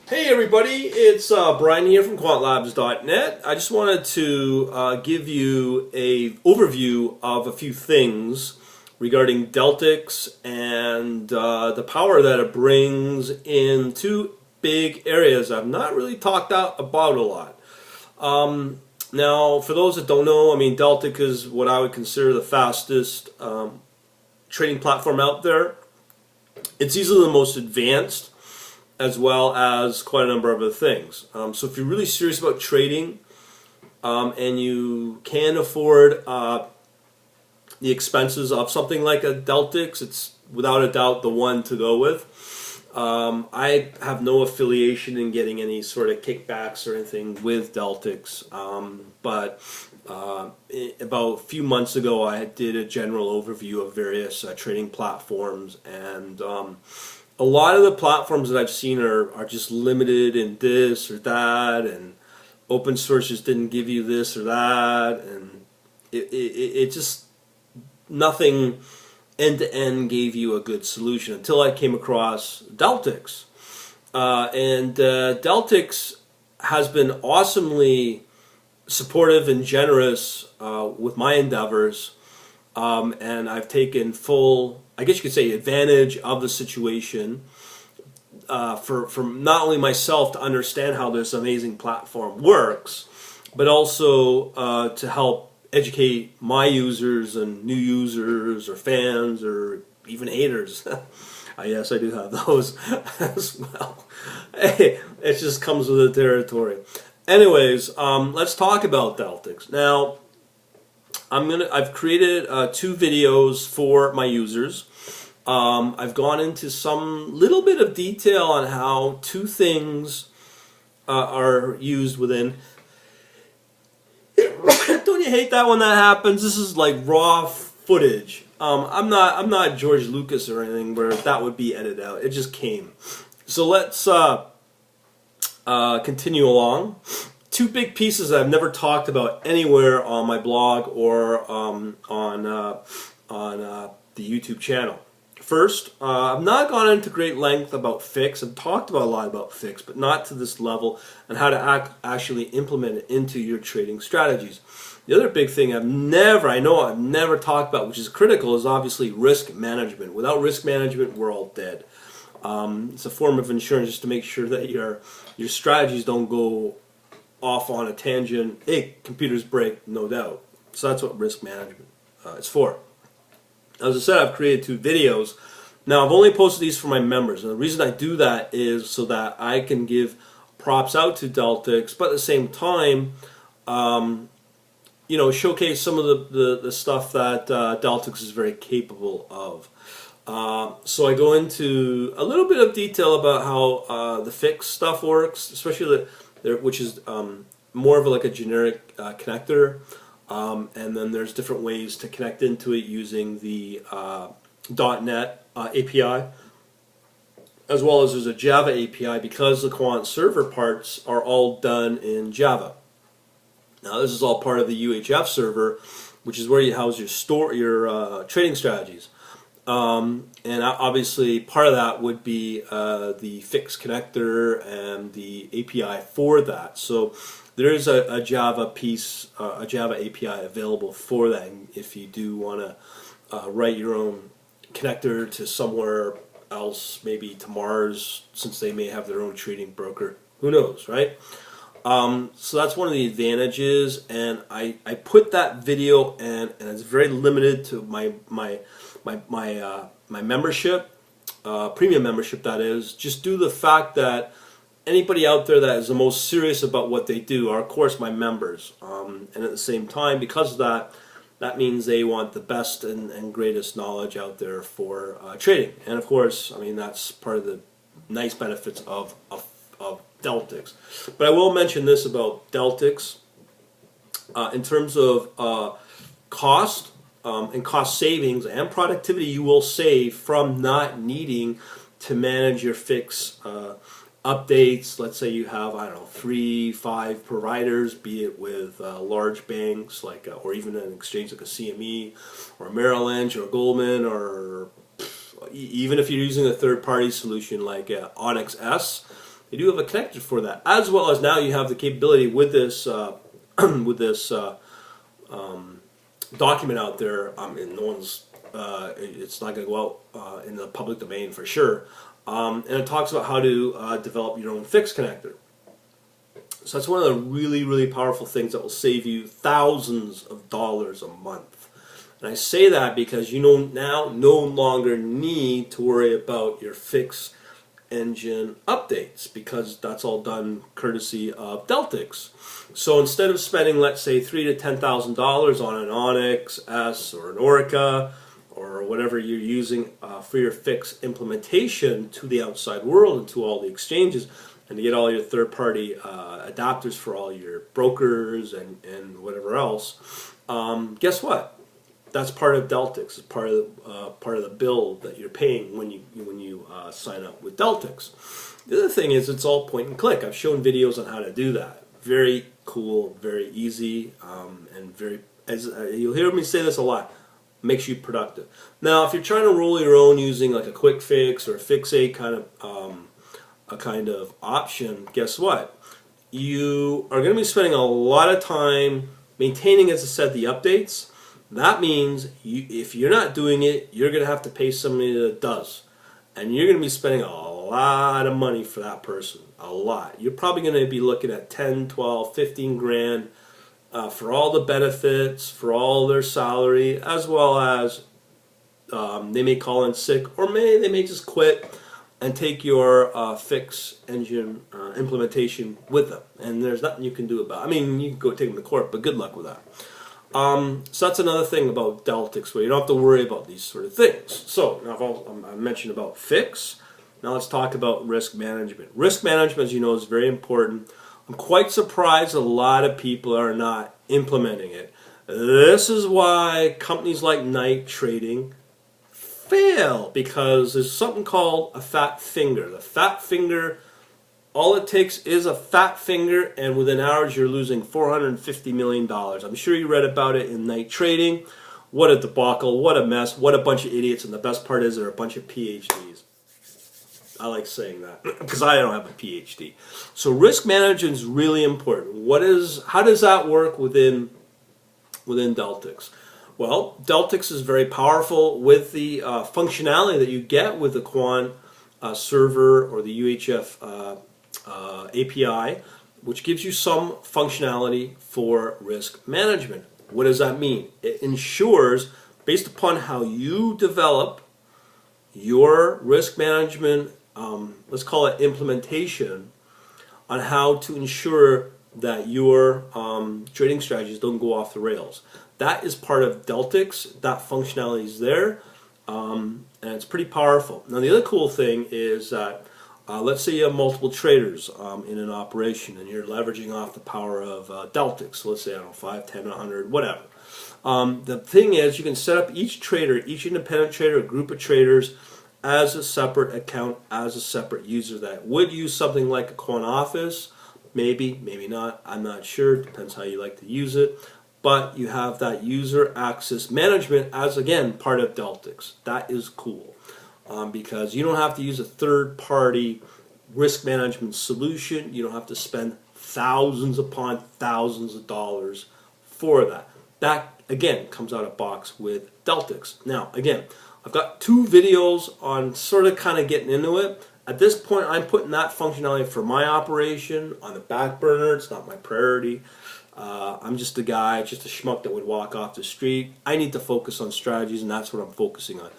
Hey everybody, it's Brian here from quantlabs.net. I just wanted to give you a overview of a few things regarding Deltix and the power that it brings in two big areas I've not really talked about a lot. Now, for those that don't know, Deltix is what I would consider the fastest trading platform out there. It's easily the most advanced, as well as quite a number of other things. So if you're really serious about trading and you can afford the expenses of something like a Deltix, it's without a doubt the one to go with. I have no affiliation in getting any sort of kickbacks or anything with Deltix, but about a few months ago I did a general overview of various trading platforms, and a lot of the platforms that I've seen are just limited in this or that, and open sources didn't give you this or that, and it just, nothing end-to-end gave you a good solution until I came across Deltix. Deltix has been awesomely supportive and generous with my endeavors, and I've taken full, I guess you could say, advantage of the situation for not only myself to understand how this amazing platform works, but also to help educate my users and new users or fans or even haters. Yes, I do have those as well. Hey, it just comes with the territory. Anyways, let's talk about Deltix. Now, I've created 2 videos for my users. I've gone into some little bit of detail on how 2 things are used within. Don't you hate that when that happens? This is like raw footage. I'm not George Lucas or anything where that would be edited out. It just came. So let's continue along. 2 big pieces that I've never talked about anywhere on my blog or on the YouTube channel. First, I've not gone into great length about Fix. I've talked about a lot about Fix, but not to this level, and how to actually implement it into your trading strategies. The other big thing I've never talked about, which is critical, is obviously risk management. Without risk management, we're all dead. It's a form of insurance just to make sure that your strategies don't go off on a tangent. Hey, computers break, no doubt. So that's what risk management is for. As I said, I've created 2 videos. Now, I've only posted these for my members, and the reason I do that is so that I can give props out to Deltix, but at the same time, showcase some of the stuff that Deltix is very capable of. So I go into a little bit of detail about how the Fix stuff works, especially which is more of like a generic connector. And then there's different ways to connect into it using the .NET API, as well as there's a Java API, because the quant server parts are all done in Java. Now, this is all part of the UHF server, which is where you house your trading strategies. And obviously part of that would be the Fix connector and the API for that. So there is a Java piece, a Java API available for that if you do want to write your own connector to somewhere else, maybe to Mars, since they may have their own trading broker. Who knows, right? So that's one of the advantages, and I put that video and it's very limited to my membership, premium membership, that is, just due to the fact that anybody out there that is the most serious about what they do are, of course, my members. And at the same time, because of that, that means they want the best and greatest knowledge out there for trading. And of course, that's part of the nice benefits of Deltix. But I will mention this about Deltix. In terms of cost and cost savings and productivity, you will save from not needing to manage your Fix updates. Let's say you have, 3, 5 providers, be it with large banks like, or even an exchange like a CME or Merrill Lynch or Goldman, or even if you're using a third-party solution like Onyx S. they do have a connector for that, as well as now you have the capability with this with this document out there. And no one's it's not going to go out in the public domain for sure. And it talks about how to develop your own fix connector. So that's one of the really, really powerful things that will save you thousands of dollars a month. And I say that because you now no longer need to worry about your fix engine updates, because that's all done courtesy of Deltix. So instead of spending, let's say, $3,000 to $10,000 on an Onyx S or an Orca or whatever you're using for your fix implementation to the outside world and to all the exchanges, and to get all your third-party adapters for all your brokers and whatever else, guess what? That's part of Deltix. It's part of the bill that you're paying when you sign up with Deltix. The other thing is, it's all point and click. I've shown videos on how to do that. Very cool, very easy, and very. You'll hear me say this a lot. Makes you productive. Now, if you're trying to roll your own using like a quick fix or a fix-8 kind of option, guess what? You are going to be spending a lot of time maintaining, as I said, the updates. That means if you're not doing it, you're going to have to pay somebody that does. And you're going to be spending a lot of money for that person. A lot. You're probably going to be looking at 10, 12, 15 grand for all the benefits, for all their salary, as well as they may call in sick, or they may just quit and take your fix engine implementation with them. And there's nothing you can do about it. I mean, you can go take them to court, but good luck with that. So that's another thing about Deltix, where you don't have to worry about these sort of things. So now I mentioned about fix. Now let's talk about risk management. Risk management, as you know, is very important. I'm quite surprised a lot of people are not implementing it. This is why companies like night trading fail, because there's something called a fat finger. The fat finger, all it takes is a fat finger, and within hours you're losing $450 million. I'm sure you read about it in night trading. What a debacle, what a mess, what a bunch of idiots, and the best part is they're a bunch of PhDs. I like saying that because I don't have a PhD. So risk management is really important. How does that work within Deltix? Well, Deltix is very powerful with the functionality that you get with the Quant server or the UHF API, which gives you some functionality for risk management. What does that mean? It ensures, based upon how you develop your risk management, let's call it implementation, on how to ensure that your trading strategies don't go off the rails. That is part of Deltix. That functionality is there, and it's pretty powerful. Now, the other cool thing is that let's say you have multiple traders in an operation, and you're leveraging off the power of Deltix. So let's say, I don't know, 5, 10, 100, whatever. The thing is, you can set up each trader, each independent trader, a group of traders, as a separate account, as a separate user that would use something like a Quant Office. Maybe, maybe not. I'm not sure. Depends how you like to use it. But you have that user access management as, again, part of Deltix. That is cool because you don't have to use a third-party risk management solution. You don't have to spend thousands upon thousands of dollars for that. That, again, comes out of box with Deltix. Now, again, I've got 2 videos on sort of kind of getting into it. At this point, I'm putting that functionality for my operation on the back burner. It's not my priority. I'm just a guy, just a schmuck that would walk off the street. I need to focus on strategies, and that's what I'm focusing on.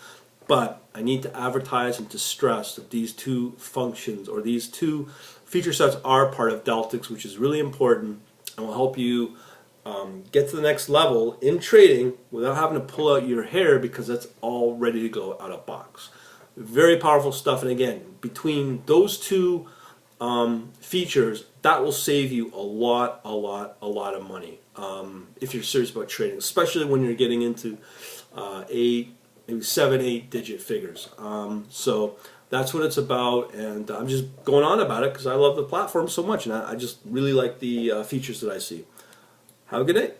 But I need to advertise and to stress that these 2 functions or these 2 feature sets are part of Deltix, which is really important and will help you get to the next level in trading without having to pull out your hair, because that's all ready to go out of box. Very powerful stuff, and again, between those 2 features, that will save you a lot of money if you're serious about trading, especially when you're getting into 8, maybe 7, 8 digit figures. So that's what it's about, and I'm just going on about it because I love the platform so much, and I just really like the features that I see. Have a good day.